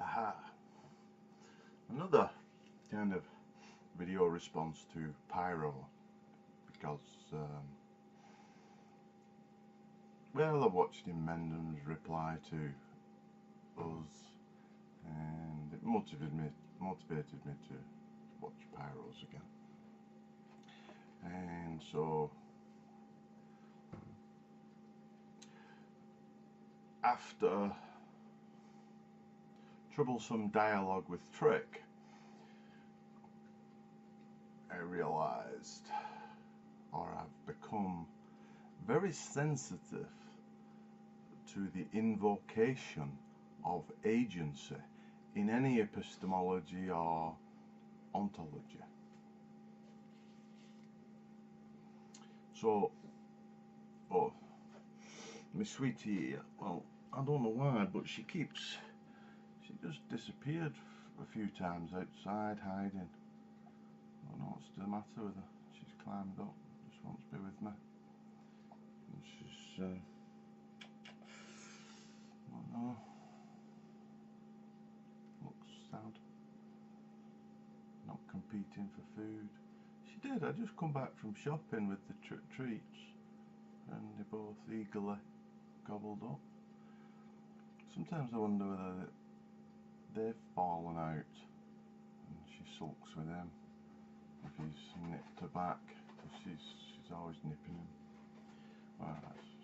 Aha! Another kind of video response to Pyro, because well, I watched him Mendham's reply to us, and it motivated me to watch Pyro's again. And so after troublesome dialogue with Trick, I realized, or I've become very sensitive to the invocation of agency in any epistemology or ontology. So, my sweetie, well, I don't know why, but she just disappeared a few times outside, hiding. I don't know what's the matter with her. She's climbed up, just wants to be with me. And she's, I don't know, looks sad, not competing for food. She did. I just come back from shopping with the treats, and they both eagerly gobbled up. Sometimes I wonder whether they've fallen out and she sulks with him if he's nipped her back, because she's always nipping him. Well,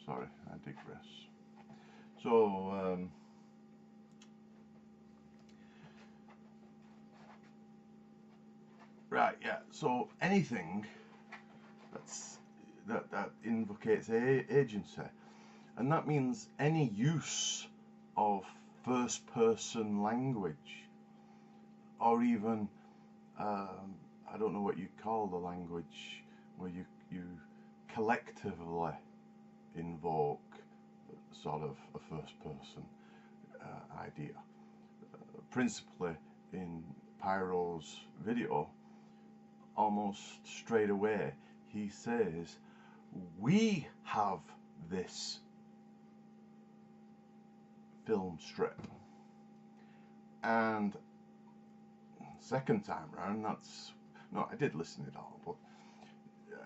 sorry, I digress. So right, yeah, so anything that invocates agency, and that means any use of first person language, or even I don't know what you call the language where you collectively invoke sort of a first person idea. Principally in Pyro's video, almost straight away he says, we have this film strip. And second time round, I did listen to it all, but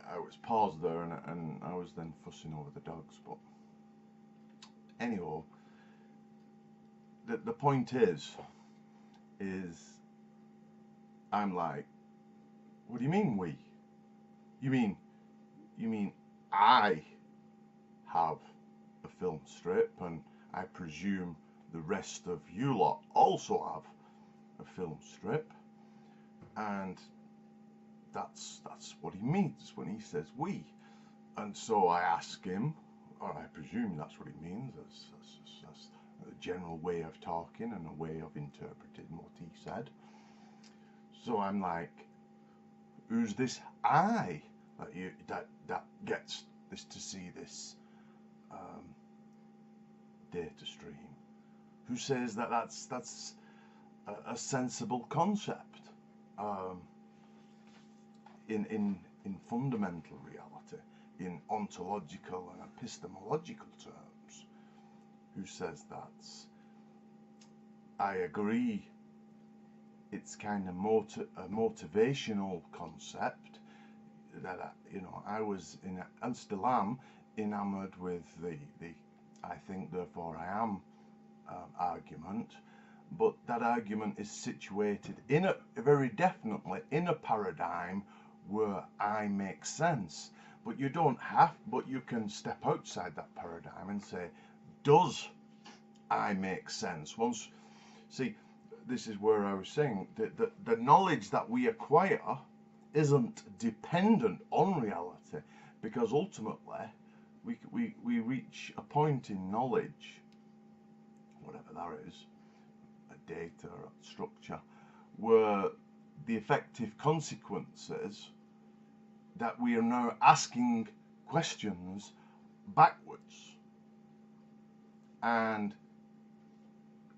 I was paused there and I was then fussing over the dogs. But anyhow, the point is I'm like, what do you mean we? You mean I have a film strip, and I presume the rest of you lot also have a film strip, and that's what he means when he says we. And so I ask him, or I presume that's what he means, that's a general way of talking and a way of interpreting what he said. So I'm like, who's this I that gets this to see this data stream? Who says that that's a sensible concept in fundamental reality, in ontological and epistemological terms? Who says that? I agree, it's kind of a motivational concept that I was and still am enamored with the I think therefore I am argument, but that argument is situated in very definitely in a paradigm where I make sense. But you don't have, but you can step outside that paradigm and say, does I make sense? See, this is where I was saying that the knowledge that we acquire isn't dependent on reality, because ultimately we reach a point in knowledge, whatever that is, a data or a structure, where the effective consequence is that we are now asking questions backwards. And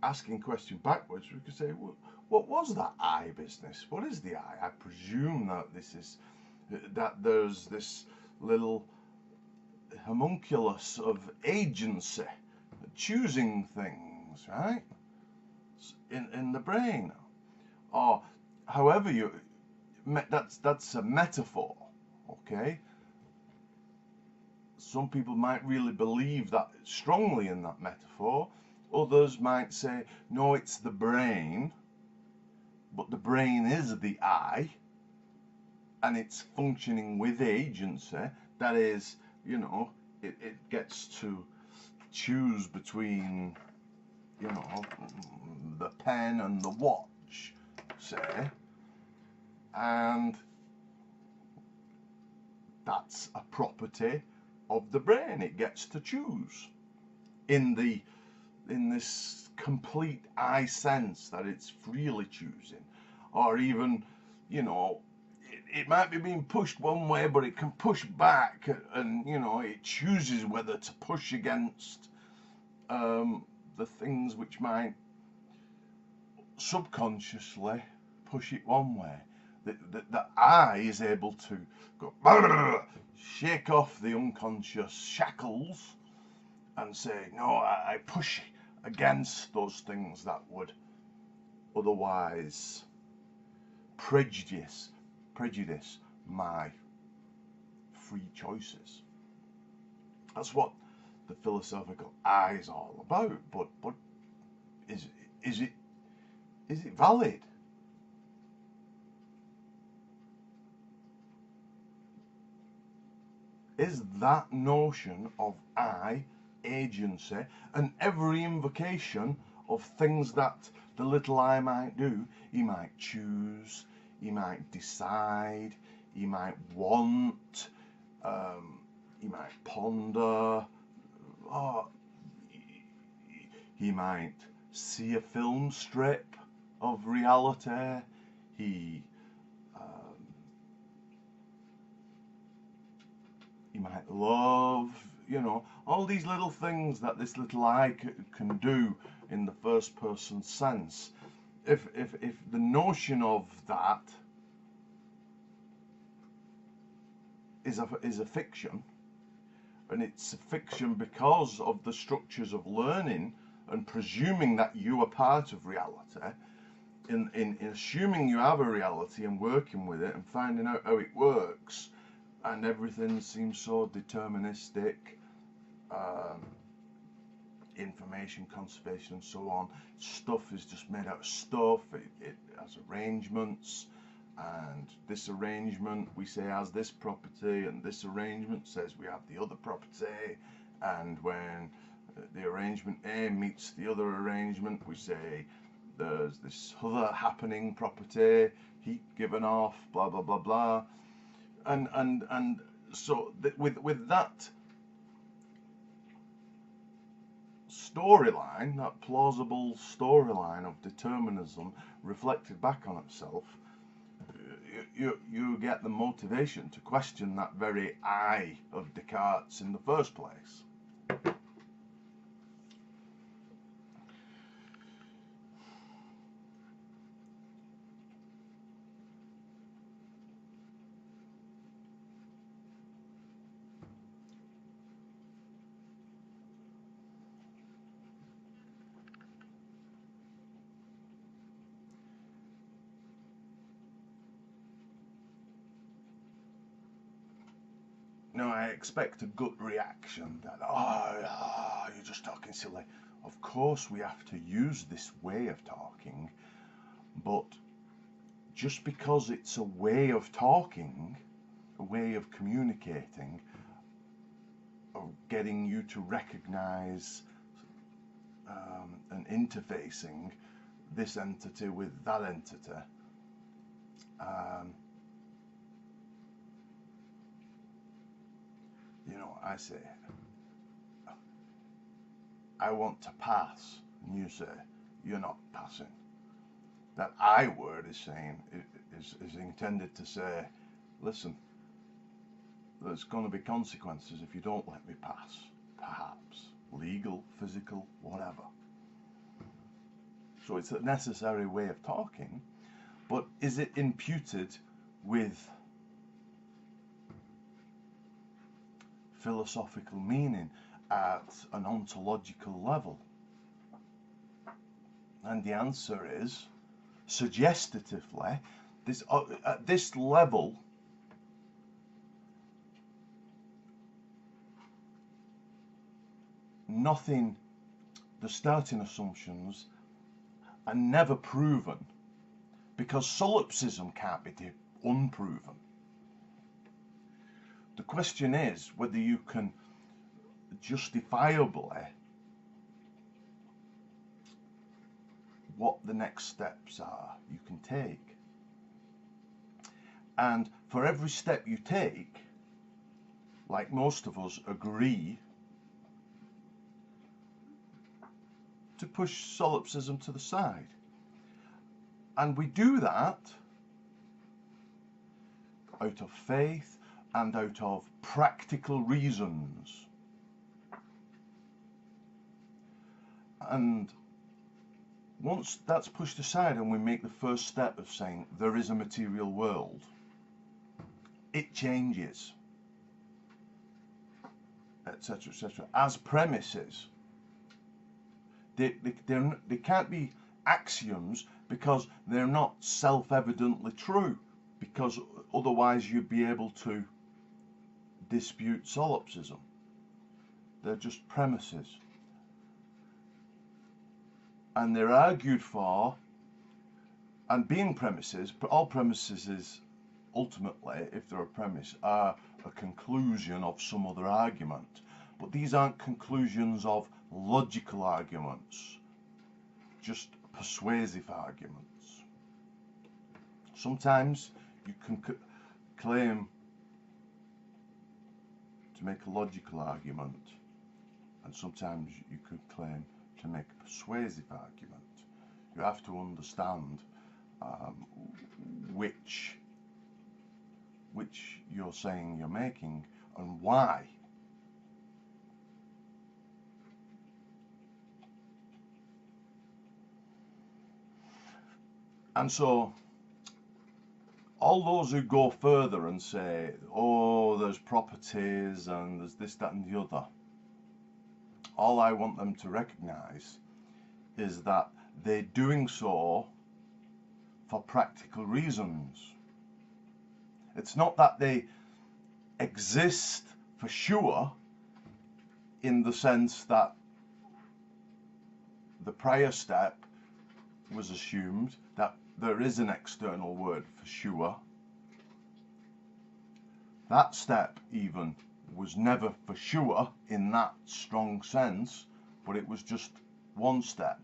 asking question backwards, we could say, well, what was that I business? What is the I? I presume that there's this little homunculus of agency, choosing things, right? in the brain, or however that's a metaphor, okay? Some people might really believe that strongly in that metaphor. Others might say, no, it's the brain, but the brain is the I, and it's functioning with agency. That is, you know, it gets to choose between, you know, the pen and the watch, say, and that's a property of the brain. It gets to choose in this complete I sense that it's freely choosing, or even, you know, it might be being pushed one way, but it can push back, and you know, it chooses whether to push against the things which might subconsciously push it one way. The I is able to go shake off the unconscious shackles and say, no, I push against those things that would otherwise prejudice my free choices. That's what the philosophical I is all about. But is it valid? Is that notion of I, agency, and every invocation of things that the little I might do? He might choose, he might decide, he might want, he might ponder, oh, he might see a film strip of reality, he might love, you know, all these little things that this little I can do in the first person sense. If the notion of that is a fiction, and it's a fiction because of the structures of learning and presuming that you are part of reality, in assuming you have a reality and working with it and finding out how it works, and everything seems so deterministic, information conservation and so on. Stuff is just made out of stuff. It has arrangements, and this arrangement we say has this property, and this arrangement says we have the other property, and when the arrangement A meets the other arrangement, we say there's this other happening property, heat given off, blah blah blah blah. And so with that storyline, that plausible storyline of determinism reflected back on itself, you get the motivation to question that very I of Descartes in the first place. No, I expect a gut reaction that, you're just talking silly. Of course we have to use this way of talking, but just because it's a way of talking, a way of communicating, of getting you to recognize and interfacing this entity with that entity, you know, I say, I want to pass, and you say, you're not passing. That I word is saying, is intended to say, listen, there's going to be consequences if you don't let me pass, perhaps, legal, physical, whatever. So it's a necessary way of talking, but is it imputed with philosophical meaning at an ontological level? And the answer is, suggestively, at this level, nothing, the starting assumptions are never proven, because solipsism can't be unproven. The question is whether you can justifiably what the next steps are you can take. And for every step you take, like most of us agree to push solipsism to the side. And we do that out of faith and out of practical reasons. And once that's pushed aside and we make the first step of saying there is a material world, it changes, etc., etc., as premises. They can't be axioms because they're not self-evidently true, because otherwise you'd be able to dispute solipsism. They're just premises. And they're argued for, and being premises, all premises is ultimately, if they're a premise, are a conclusion of some other argument. But these aren't conclusions of logical arguments, just persuasive arguments. Sometimes you can claim to make a logical argument, and sometimes you could claim to make a persuasive argument. You have to understand which you're saying you're making and why. And so all those who go further and say, oh, there's properties and there's this, that and the other, all I want them to recognize is that they're doing so for practical reasons. It's not that they exist for sure in the sense that the prior step was assumed that there is an external word for sure. That step even was never for sure in that strong sense, but it was just one step.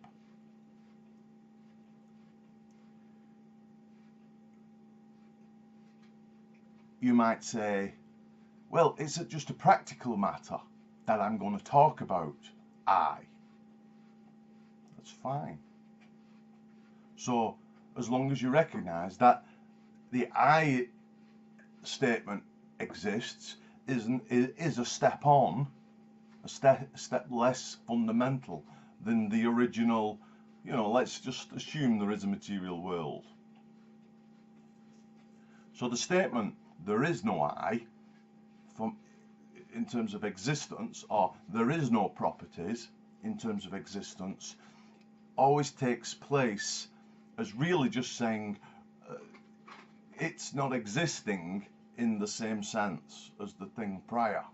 You might say, well, is it just a practical matter that I'm going to talk about I? That's fine. So as long as you recognize that the I statement exists, is a step on, a step less fundamental than the original, let's just assume there is a material world. So the statement, there is no I, in terms of existence, or there is no properties in terms of existence, always takes place as really just saying it's not existing in the same sense as the thing prior.